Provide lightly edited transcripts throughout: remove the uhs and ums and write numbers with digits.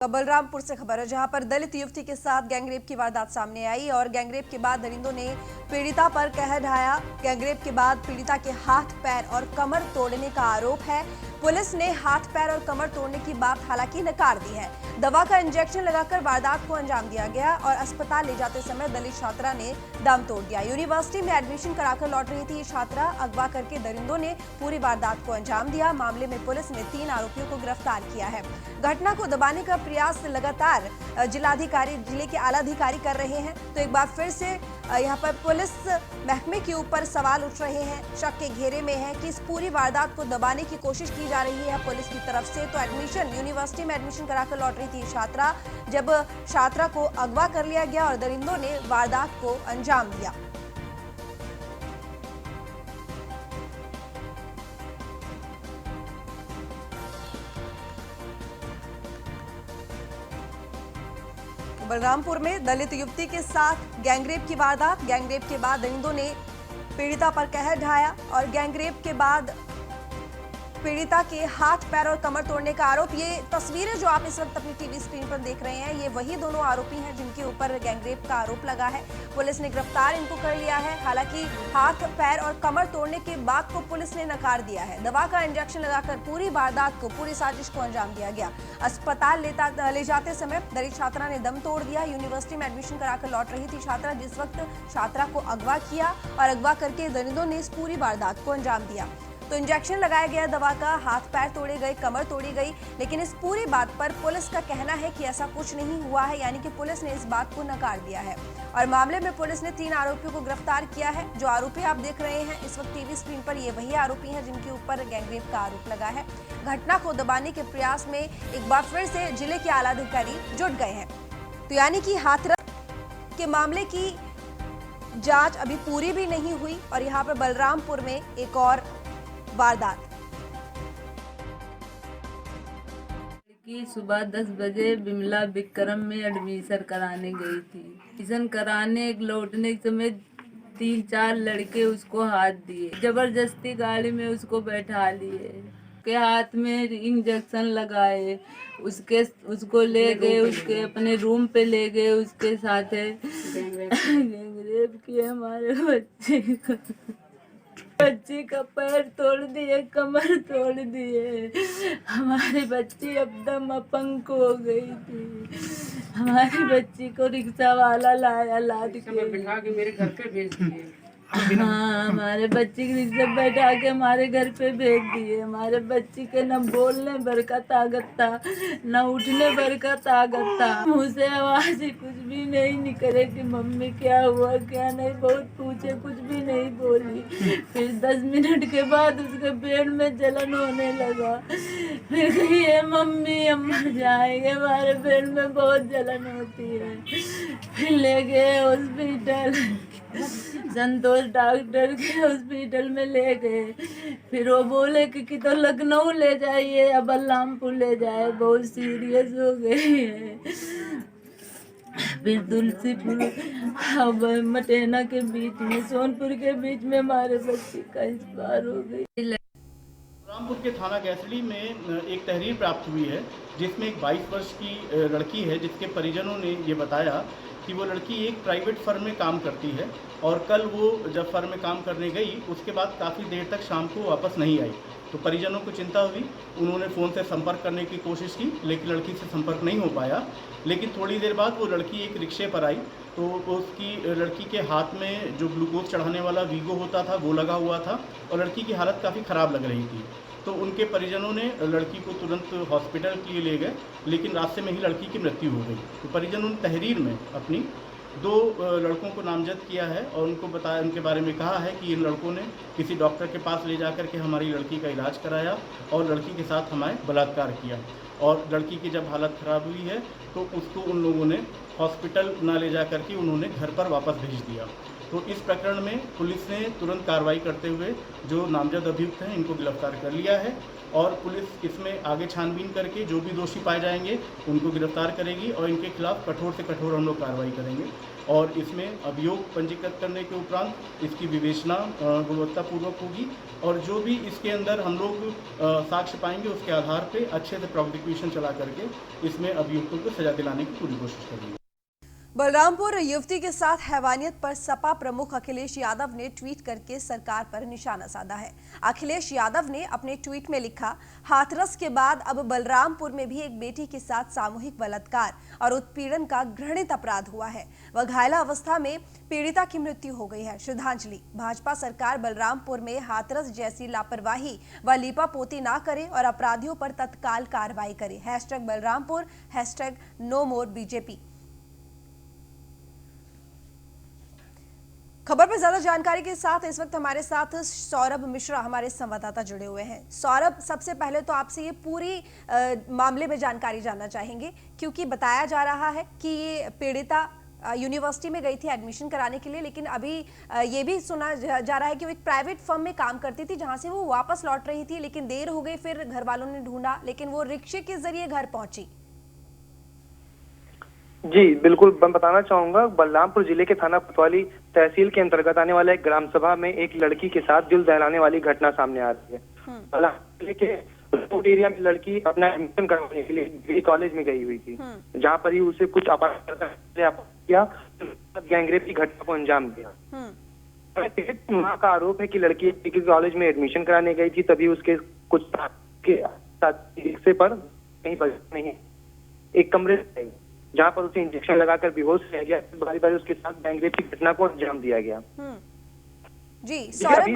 बलरामपुर से खबर है, जहां पर दलित युवती के साथ गैंगरेप की वारदात सामने आई और गैंगरेप के बाद दरिंदों ने पीड़िता पर कहर ढाया। गैंगरेप के बाद पीड़िता के हाथ, पैर और कमर तोड़ने का आरोप है। पुलिस ने हाथ, पैर और कमर तोड़ने की बात हालांकि नकार दी है। दवा का इंजेक्शन लगाकर वारदात को अंजाम दिया गया और अस्पताल ले जाते समय दलित छात्रा ने दम तोड़ दिया। यूनिवर्सिटी में एडमिशन कराकर लौट रही थी ये छात्रा, अगवा करके दरिंदों ने पूरी वारदात को अंजाम दिया। मामले में पुलिस ने 3 आरोपियों को गिरफ्तार किया है। घटना को दबाने का प्रयास लगातार जिले के आला अधिकारी कर रहे हैं। तो एक बार फिर से यहाँ पर पुलिस महकमे के ऊपर सवाल उठ रहे हैं, शक के घेरे में है कि इस पूरी वारदात को दबाने की कोशिश की जा रही है पुलिस की तरफ से। तो यूनिवर्सिटी में एडमिशन कराकर लौट रही थी छात्रा, जब छात्रा को अगवा कर लिया गया और दरिंदों ने वारदात को अंजाम दिया। बलरामपुर में दलित युवती के साथ गैंगरेप की वारदात। गैंगरेप के बाद दरिंदों ने पीड़िता पर कहर ढाया और गैंगरेप के बाद पीड़िता के हाथ, पैर और कमर तोड़ने का आरोप। ये तस्वीरें जो आप इस वक्त अपनी टीवी स्क्रीन पर देख रहे हैं, ये वही दोनों आरोपी हैं जिनके ऊपर गैंगरेप का आरोप लगा है। पुलिस ने गिरफ्तार इनको कर लिया है। हालांकि हाथ, पैर और कमर तोड़ने के बात को पुलिस ने नकार दिया है। दवा का इंजेक्शन लगाकर पूरी वारदात को, पूरी साजिश को अंजाम दिया गया। अस्पताल ले जाते समय दलित छात्रा ने दम तोड़ दिया। यूनिवर्सिटी में एडमिशन कराकर लौट रही थी छात्रा, जिस वक्त छात्रा को अगवा किया और अगवा करके दरिंदों ने इस पूरी वारदात को अंजाम दिया। तो इंजेक्शन लगाया गया दवा का, हाथ पैर तोड़े गए, कमर तोड़ी गई, लेकिन इस पूरी बात पर पुलिस का कहना है कि ऐसा कुछ नहीं हुआ है, यानी कि पुलिस ने इस बात को नकार दिया है। और मामले में पुलिस ने 3 आरोपियों को गिरफ्तार किया है। जो आरोपी आप देख रहे हैं इस वक्त टीवी स्क्रीन पर, ये वही आरोपी हैं जिनके ऊपर गैंगरेप का आरोप लगा है। घटना को दबाने के प्रयास में एक बार फिर से जिले के आला अधिकारी जुट गए हैं। तो यानी कि हाथरस के मामले की जांच अभी पूरी भी नहीं हुई और यहाँ पर बलरामपुर में एक और वारदात। लड़की सुबह 10 बजे बिमला विक्रम में एडमिशन कराने गई थी। एडमिशन कराने लौटने के समय 3-4 लड़के उसको हाथ दिए, जबरदस्ती गाड़ी में उसको बैठा लिए, के हाथ में इंजेक्शन लगाए, उसको ले गए, उसके अपने रूम पे ले गए, उसके साथ गैंगरेप किए हमारे बच्ची का पैर तोड़ दिए, कमर तोड़ दिए। हमारी बच्ची एकदम अपंग हो गई थी। हमारी बच्ची को रिक्शा वाला लाद के बिठा के मेरे घर पे भेज दिए। हाँ, हमारे बच्ची की रिक्शा बैठा के हमारे घर पे भेज दिए। हमारे बच्ची के न बोलने भर का ताकत था, न उठने भर का ताकत था। मुँह से आवाज ही कुछ भी नहीं निकले कि मम्मी क्या हुआ क्या नहीं, बहुत पूछे, कुछ भी नहीं बोली। फिर 10 मिनट के बाद उसके पेट में जलन होने लगा। फिर कही है मम्मी हम मर जाएंगे, हमारे पेट में बहुत जलन होती है। फिर ले गए हॉस्पिटल, संतोष डॉक्टर के हॉस्पिटल में ले गए। फिर वो बोले कि तो लखनऊ ले जाइए या बलरामपुर ले जाए, बहुत सीरियस हो गई है। फिर तुलसीपुर अब मटेना के बीच में, सोनपुर के बीच में हमारे बच्ची का एक्सपायर हो गई। रामपुर के थाना गैसड़ी में एक तहरीर प्राप्त हुई है जिसमें एक 22 वर्ष की लड़की है, जिसके परिजनों ने ये बताया कि वो लड़की एक प्राइवेट फर्म में काम करती है और कल वो जब फर्म में काम करने गई उसके बाद काफ़ी देर तक शाम को वापस नहीं आई। तो परिजनों को चिंता हुई, उन्होंने फ़ोन से संपर्क करने की कोशिश की लेकिन लड़की से संपर्क नहीं हो पाया। लेकिन थोड़ी देर बाद वो लड़की एक रिक्शे पर आई तो उसकी लड़की के हाथ में जो ग्लूकोज चढ़ाने वाला वीगो होता था वो लगा हुआ था और लड़की की हालत काफ़ी ख़राब लग रही थी। तो उनके परिजनों ने लड़की को तुरंत हॉस्पिटल के लिए ले गए, लेकिन रास्ते में ही लड़की की मृत्यु हो गई। तो परिजनों ने तहरीर में अपनी 2 लड़कों को नामजद किया है और उनको बताया, उनके बारे में कहा है कि इन लड़कों ने किसी डॉक्टर के पास ले जाकर के हमारी लड़की का इलाज कराया और लड़की के साथ हमारे बलात्कार किया और लड़की की जब हालत ख़राब हुई है तो उसको उन लोगों ने हॉस्पिटल ना ले जा कर के उन्होंने घर पर वापस भेज दिया। तो इस प्रकरण में पुलिस ने तुरंत कार्रवाई करते हुए जो नामजद अभियुक्त हैं इनको गिरफ्तार कर लिया है और पुलिस इसमें आगे छानबीन करके जो भी दोषी पाए जाएंगे उनको गिरफ्तार करेगी और इनके खिलाफ कठोर से कठोर हम लोग कार्रवाई करेंगे। और इसमें अभियोग पंजीकृत करने के उपरांत इसकी विवेचना गुणवत्तापूर्वक होगी और जो भी इसके अंदर हम लोग साक्ष्य पाएंगे उसके आधार पे अच्छे से प्रोसिक्यूशन चला करके इसमें अभियुक्तों को सजा दिलाने की पूरी कोशिश करेंगे। बलरामपुर युवती के साथ हैवानियत पर सपा प्रमुख अखिलेश यादव ने ट्वीट करके सरकार पर निशाना साधा है। अखिलेश यादव ने अपने ट्वीट में लिखा, हाथरस के बाद अब बलरामपुर में भी एक बेटी के साथ सामूहिक बलात्कार और उत्पीड़न का घृणित अपराध हुआ है। वह घायल अवस्था में पीड़िता की मृत्यु हो गई है। श्रद्धांजलि। भाजपा सरकार बलरामपुर में हाथरस जैसी लापरवाही व लीपापोती ना करे और अपराधियों पर तत्काल कार्रवाई करे। #बलरामपुर #नो मोर बीजेपी। खबर पर ज्यादा जानकारी के साथ इस वक्त हमारे साथ सौरभ मिश्रा हमारे संवाददाता जुड़े हुए हैं। सौरभ, सबसे पहले तो आपसे ये पूरी मामले में जानकारी जानना चाहेंगे, क्योंकि बताया जा रहा है कि ये पीड़िता यूनिवर्सिटी में गई थी एडमिशन कराने के लिए, लेकिन अभी ये भी सुना जा रहा है कि वो एक प्राइवेट फर्म में काम करती थी जहां से वो वापस लौट रही थी, लेकिन देर हो गई। फिर घर वालों ने ढूंढा, लेकिन वो रिक्शे के जरिए घर पहुंची। जी बिल्कुल, मैं बताना चाहूंगा, बलरामपुर जिले के थाना कोतवाली तहसील के अंतर्गत आने वाले एक ग्राम सभा में एक लड़की के साथ दिल दहलाने वाली घटना सामने आ रही है। बलरामपुर जिले के रोड एरिया में लड़की अपना एडमिशन करवाने के लिए डिग्री कॉलेज में गई हुई थी, जहां पर ही उसे कुछ किया, गैंगरेप की घटना को अंजाम दिया। मां का आरोप है कि लड़की डिग्री कॉलेज में एडमिशन कराने गई थी, तभी उसके कुछ रिक्शे पर कहीं पर नहीं एक कमरे में जहां पर उसे इंजेक्शन लगाकर बेहोश रह गया। बारी बारी उसके साथ गैंगरेप की घटना को अंजाम दिया गया। जी अभी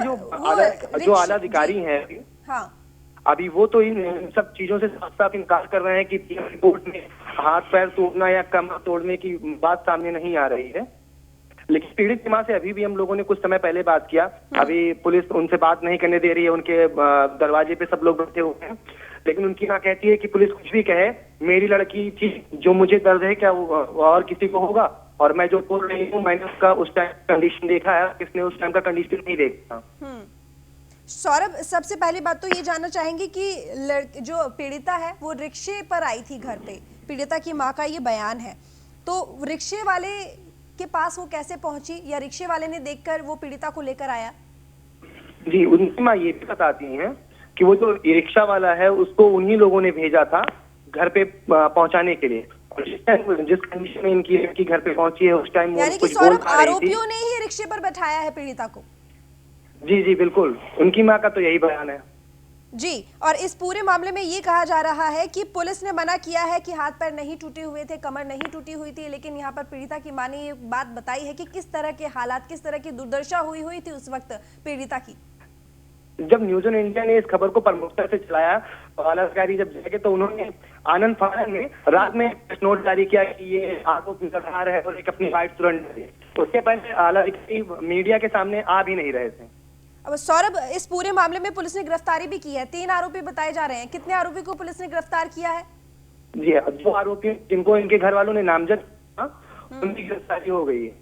जो आला अधिकारी हैं, हाँ, अभी वो तो इन सब चीजों से साफ साफ इनकार कर रहे हैं कि रिपोर्ट में हाथ पैर तोड़ना या कमर तोड़ने की बात सामने नहीं आ रही है। लेकिन पीड़ित की मां से अभी भी हम लोगों ने कुछ समय पहले बात किया। अभी पुलिस उनसे बात नहीं करने दे रही है, उनके दरवाजे पे सब लोग बैठे हुए हैं, लेकिन उनकी मां कहती है कि पुलिस कुछ भी कहे, मेरी लड़की थी, जो मुझे दर्द है क्या और किसी को होगा, और मैं जो बोल रही हूँ मैंने उसका उस टाइम कंडीशन देखा है, किसने उस टाइम का कंडीशन नहीं देखा। सौरभ, सबसे पहली बात तो ये जानना चाहेंगे कि जो पीड़िता है वो रिक्शे पर आई थी घर पे, पीड़िता की मां का ये बयान है, तो रिक्शे वाले के पास वो कैसे पहुंची, या रिक्शे वाले ने देखकर वो पीड़िता को लेकर आया? जी, उनकी मां ये भी बताती हैं कि वो जो रिक्शा वाला है उसको उन्हीं लोगों ने भेजा था घर पे पहुंचाने के लिए, और जिस कंडीशन में इनकी लड़की घर पे पहुंची है उस टाइम यानी कि सौरभ, आरोपियों ने ही रिक्शे पर बैठाया है पीड़िता को? जी जी बिल्कुल, उनकी मां का तो यही बयान है। जी, और इस पूरे मामले में ये कहा जा रहा है कि पुलिस ने मना किया है कि हाथ पैर नहीं टूटे हुए थे, कमर नहीं टूटी हुई थी, लेकिन यहाँ पर पीड़िता की मां ने ये बात बताई है कि किस तरह के हालात, किस तरह की दुर्दशा हुई थी उस वक्त पीड़िता की। जब न्यूज ऑन इंडिया ने इस खबर को प्रमुखता से चलाया, आला अधिकारी जब जाके तो उन्होंने आनंद फानन में रात में नोट जारी किया कि ये आरोप निराधार है और एक अपनी फाइट तुरंत करे। उसके पहले आला अधिकारी मीडिया के सामने आ भी नहीं रहे थे। अब सौरभ, इस पूरे मामले में पुलिस ने गिरफ्तारी भी की है, 3 आरोपी बताए जा रहे हैं। कितने आरोपी को पुलिस ने गिरफ्तार किया है? जी, जो आरोपी जिनको इनके घर वालों ने नामजद उनकी गिरफ्तारी हो गई है।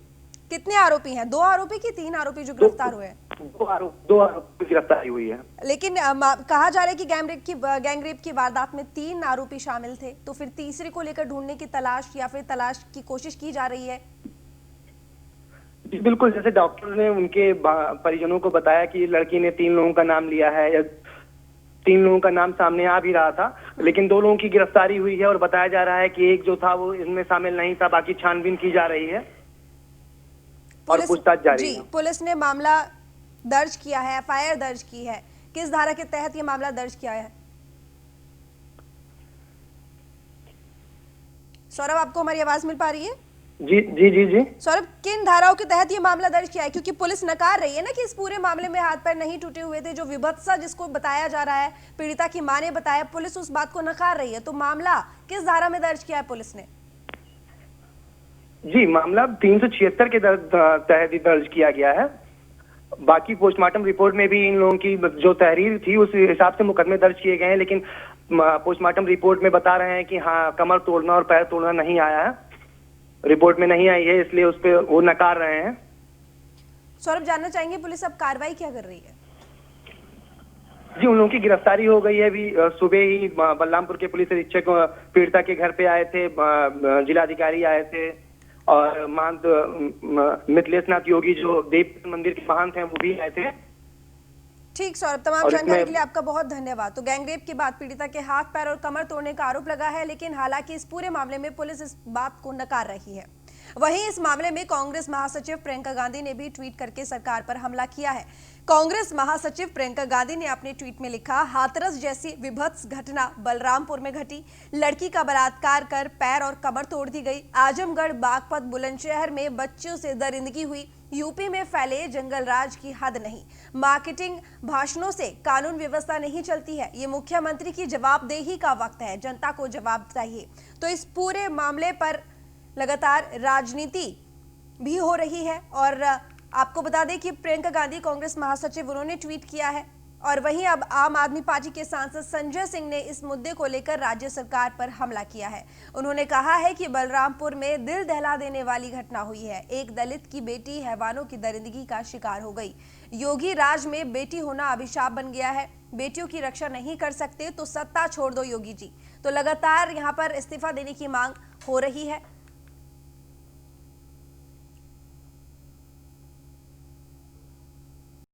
कितने आरोपी हैं? 2 आरोपी की 3 आरोपी जो गिरफ्तार हुए हैं? 2 आरोपी की गिरफ्तारी हुई है। लेकिन कहा जा रहा है कि गैंगरेप की वारदात में 3 आरोपी शामिल थे, तो फिर तीसरे को लेकर ढूंढने की तलाश या फिर तलाश की कोशिश की जा रही है? बिल्कुल, जैसे डॉक्टर ने उनके परिजनों को बताया कि लड़की ने 3 लोगों का नाम लिया है, या 3 लोगों का नाम सामने आ भी रहा था, लेकिन 2 लोगों की गिरफ्तारी हुई है और बताया जा रहा है कि एक जो था वो इनमें शामिल नहीं था। बाकी छानबीन की जा रही है और पूछताछ जारी है। पुलिस ने मामला दर्ज किया है, FIR दर्ज की है। किस धारा के तहत ये मामला दर्ज किया है? सौरभ, आपको हमारी आवाज मिल पा रही है? जी जी जी जी सौरभ, किन धाराओं के तहत ये मामला दर्ज किया है? क्योंकि पुलिस नकार रही है ना कि इस पूरे मामले में हाथ पैर नहीं टूटे हुए थे, जो विभत्सा जिसको बताया जा रहा है, पीड़िता की मां ने बताया, पुलिस उस बात को नकार रही है। तो मामला किस धारा में दर्ज किया है पुलिस ने? जी, मामला 376 के तहत दर्ज किया गया है। बाकी पोस्टमार्टम रिपोर्ट में भी इन लोगों की जो तहरीर थी उस हिसाब से मुकदमे दर्ज किए गए हैं, लेकिन पोस्टमार्टम रिपोर्ट में बता रहे हैं कि हाँ, कमर तोड़ना और पैर तोड़ना नहीं आया है, रिपोर्ट में नहीं आई है, इसलिए उस पे वो नकार रहे हैं। सौरभ, जानना चाहेंगे पुलिस अब कार्रवाई क्या कर रही है? जी, उन लोगों की गिरफ्तारी हो गई है। अभी सुबह ही बलरामपुर के पुलिस अधीक्षक पीड़िता के घर पे आए थे, जिलाधिकारी आए थे और महंत मिथिलेश नाथ योगी जो देव मंदिर के महंत हैं वो भी आए थे। ठीक सौरभ, तमाम और जानकारी इसमें के लिए आपका बहुत धन्यवाद। तो गैंगरेप के बाद पीड़िता के हाथ पैर और कमर तोड़ने का आरोप लगा है, लेकिन हालांकि इस पूरे मामले में पुलिस इस बात को नकार रही है। वहीं इस मामले में कांग्रेस महासचिव प्रियंका गांधी ने भी ट्वीट करके सरकार पर हमला किया है। कांग्रेस महासचिव प्रियंका गांधी ने अपने ट्वीट में लिखा, हाथरस जैसी विभत्स घटना बलरामपुर में घटी, लड़की का बलात्कार कर पैर और कमर तोड़ दी गई। आजमगढ़, बागपत, बुलंदशहर में बच्चों से दरिंदगी हुई। यूपी में फैले जंगल राज की हद नहीं। मार्केटिंग भाषणों से कानून व्यवस्था नहीं चलती है। ये मुख्यमंत्री की जवाबदेही का वक्त है, जनता को जवाब चाहिए। तो इस पूरे मामले पर लगातार राजनीति भी हो रही है और आपको बता दें कि प्रियंका गांधी कांग्रेस महासचिव, उन्होंने ट्वीट किया है। और वहीं अब आम आदमी पार्टी के सांसद संजय सिंह ने इस मुद्दे को लेकर राज्य सरकार पर हमला किया है। उन्होंने कहा है कि बलरामपुर में दिल दहला देने वाली घटना हुई है। एक दलित की बेटी हैवानों की दरिंदगी का शिकार हो गई। योगी राज में बेटी होना अभिशाप बन गया है। बेटियों की रक्षा नहीं कर सकते तो सत्ता छोड़ दो योगी जी। तो लगातार यहाँ पर इस्तीफा देने की मांग हो रही है।